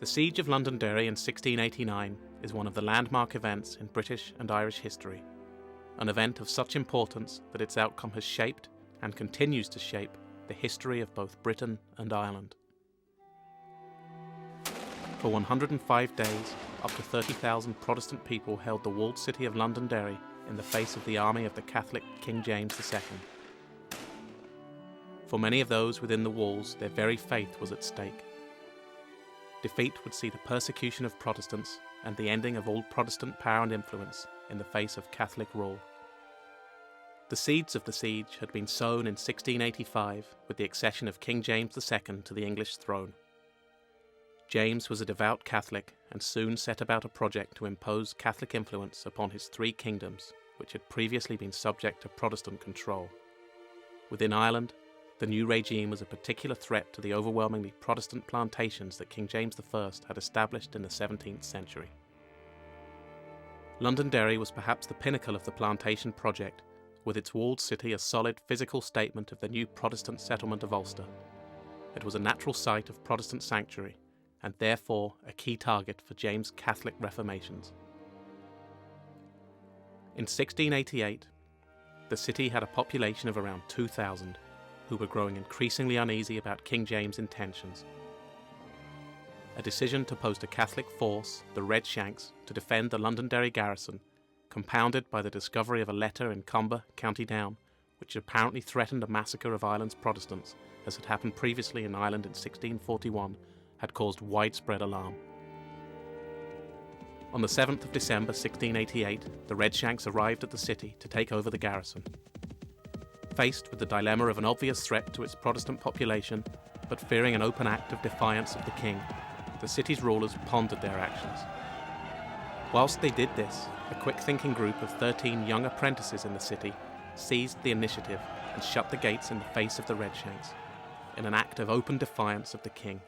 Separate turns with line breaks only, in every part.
The Siege of Londonderry in 1689 is one of the landmark events in British and Irish history, an event of such importance that its outcome has shaped and continues to shape the history of both Britain and Ireland. For 105 days, up to 30,000 Protestant people held the walled city of Londonderry in the face of the army of the Catholic King James II. For many of those within the walls, their very faith was at stake. Defeat would see the persecution of Protestants and the ending of all Protestant power and influence in the face of Catholic rule. The seeds of the siege had been sown in 1685 with the accession of King James II to the English throne. James was a devout Catholic and soon set about a project to impose Catholic influence upon his three kingdoms, which had previously been subject to Protestant control. Within Ireland, the new regime was a particular threat to the overwhelmingly Protestant plantations that King James I had established in the 17th century. Londonderry was perhaps the pinnacle of the plantation project, with its walled city a solid physical statement of the new Protestant settlement of Ulster. It was a natural site of Protestant sanctuary, and therefore a key target for James' Catholic reformations. In 1688, the city had a population of around 2,000, who were growing increasingly uneasy about King James' intentions. A decision to post a Catholic force, the Red Shanks, to defend the Londonderry garrison, compounded by the discovery of a letter in Comber, County Down, which apparently threatened a massacre of Ireland's Protestants, as had happened previously in Ireland in 1641, had caused widespread alarm. On the 7th of December 1688, the Red Shanks arrived at the city to take over the garrison. Faced with the dilemma of an obvious threat to its Protestant population, but fearing an open act of defiance of the king, the city's rulers pondered their actions. Whilst they did this, a quick-thinking group of 13 young apprentices in the city seized the initiative and shut the gates in the face of the Red Shanks, in an act of open defiance of the king.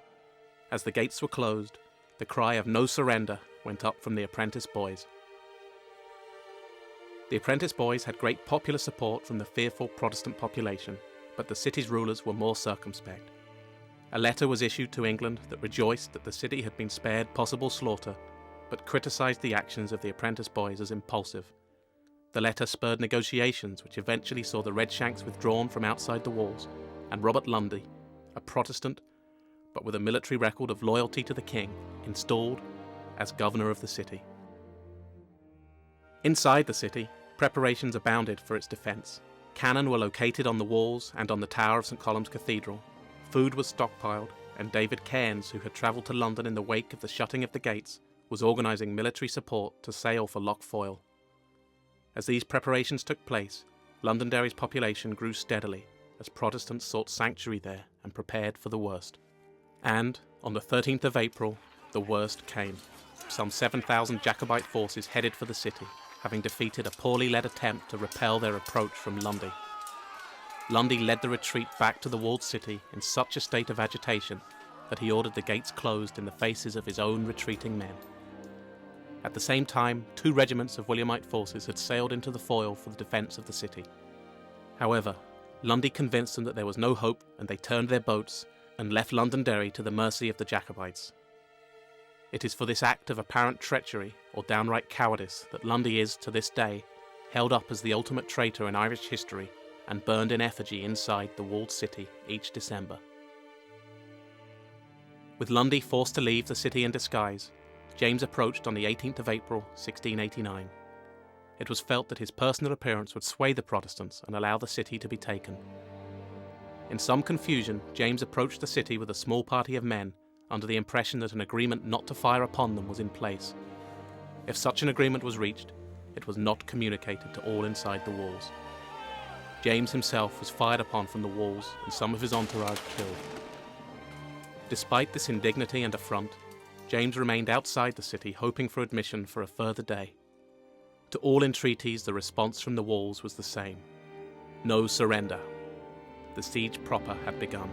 As the gates were closed, the cry of "No surrender" went up from the Apprentice Boys. The Apprentice Boys had great popular support from the fearful Protestant population, but the city's rulers were more circumspect. A letter was issued to England that rejoiced that the city had been spared possible slaughter, but criticised the actions of the Apprentice Boys as impulsive. The letter spurred negotiations which eventually saw the Red Shanks withdrawn from outside the walls, and Robert Lundy, a Protestant, but with a military record of loyalty to the king, installed as governor of the city. Inside the city, preparations abounded for its defence. Cannon were located on the walls and on the tower of St Columb's Cathedral. Food was stockpiled, and David Cairns, who had travelled to London in the wake of the shutting of the gates, was organising military support to sail for Lough Foyle. As these preparations took place, Londonderry's population grew steadily as Protestants sought sanctuary there and prepared for the worst. And, on the 13th of April, the worst came. Some 7,000 Jacobite forces headed for the city, having defeated a poorly led attempt to repel their approach from Lundy. Lundy led the retreat back to the walled city in such a state of agitation that he ordered the gates closed in the faces of his own retreating men. At the same time, 2 regiments of Williamite forces had sailed into the Foyle for the defence of the city. However, Lundy convinced them that there was no hope, and they turned their boats and left Londonderry to the mercy of the Jacobites. It is for this act of apparent treachery or downright cowardice that Lundy is, to this day, held up as the ultimate traitor in Irish history and burned in effigy inside the walled city each December. With Lundy forced to leave the city in disguise, James approached on the 18th of April 1689. It was felt that his personal appearance would sway the Protestants and allow the city to be taken. In some confusion, James approached the city with a small party of men, under the impression that an agreement not to fire upon them was in place. If such an agreement was reached, it was not communicated to all inside the walls. James himself was fired upon from the walls and some of his entourage killed. Despite this indignity and affront, James remained outside the city hoping for admission for a further day. To all entreaties, the response from the walls was the same: no surrender. The siege proper had begun.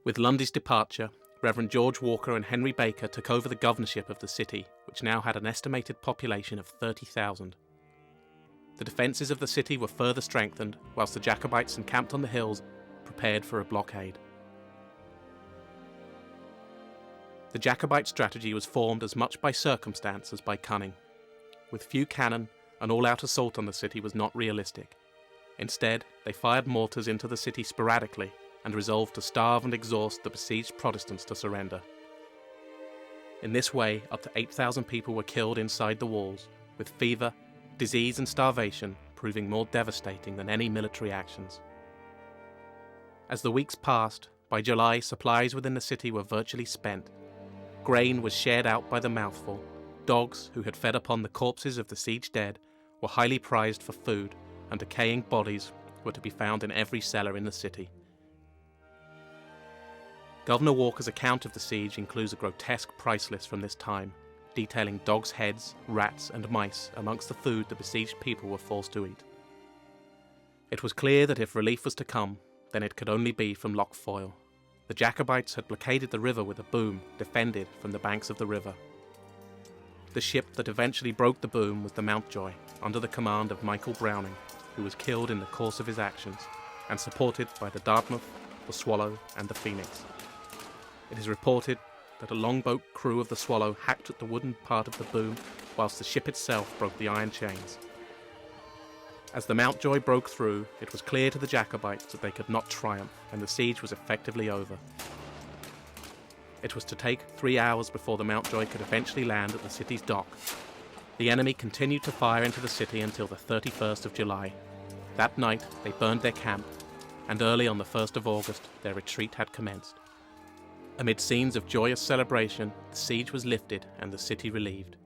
With Lundy's departure, Reverend George Walker and Henry Baker took over the governorship of the city, which now had an estimated population of 30,000. The defences of the city were further strengthened, whilst the Jacobites encamped on the hills prepared for a blockade. The Jacobite strategy was formed as much by circumstance as by cunning. With few cannon, an all-out assault on the city was not realistic. Instead, they fired mortars into the city sporadically and resolved to starve and exhaust the besieged Protestants to surrender. In this way, up to 8,000 people were killed inside the walls, with fever, disease and starvation proving more devastating than any military actions. As the weeks passed, by July supplies within the city were virtually spent. Grain was shared out by the mouthful. Dogs, who had fed upon the corpses of the siege dead, were highly prized for food, and decaying bodies were to be found in every cellar in the city. Governor Walker's account of the siege includes a grotesque price list from this time, detailing dogs' heads, rats and mice amongst the food the besieged people were forced to eat. It was clear that if relief was to come, then it could only be from Loch Foyle. The Jacobites had blockaded the river with a boom, defended from the banks of the river. The ship that eventually broke the boom was the Mountjoy, under the command of Michael Browning, who was killed in the course of his actions, and supported by the Dartmouth, the Swallow and the Phoenix. It is reported that a longboat crew of the Swallow hacked at the wooden part of the boom, whilst the ship itself broke the iron chains. As the Mountjoy broke through, it was clear to the Jacobites that they could not triumph, and the siege was effectively over. It was to take 3 hours before the Mountjoy could eventually land at the city's dock. The enemy continued to fire into the city until the 31st of July. That night, they burned their camp, and early on the 1st of August, their retreat had commenced. Amid scenes of joyous celebration, the siege was lifted and the city relieved.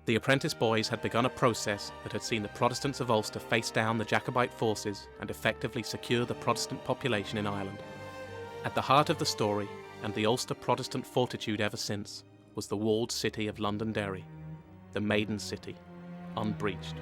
The Apprentice Boys had begun a process that had seen the Protestants of Ulster face down the Jacobite forces and effectively secure the Protestant population in Ireland. At the heart of the story, and the Ulster Protestant fortitude ever since, was the walled city of Londonderry, the maiden city, unbreached.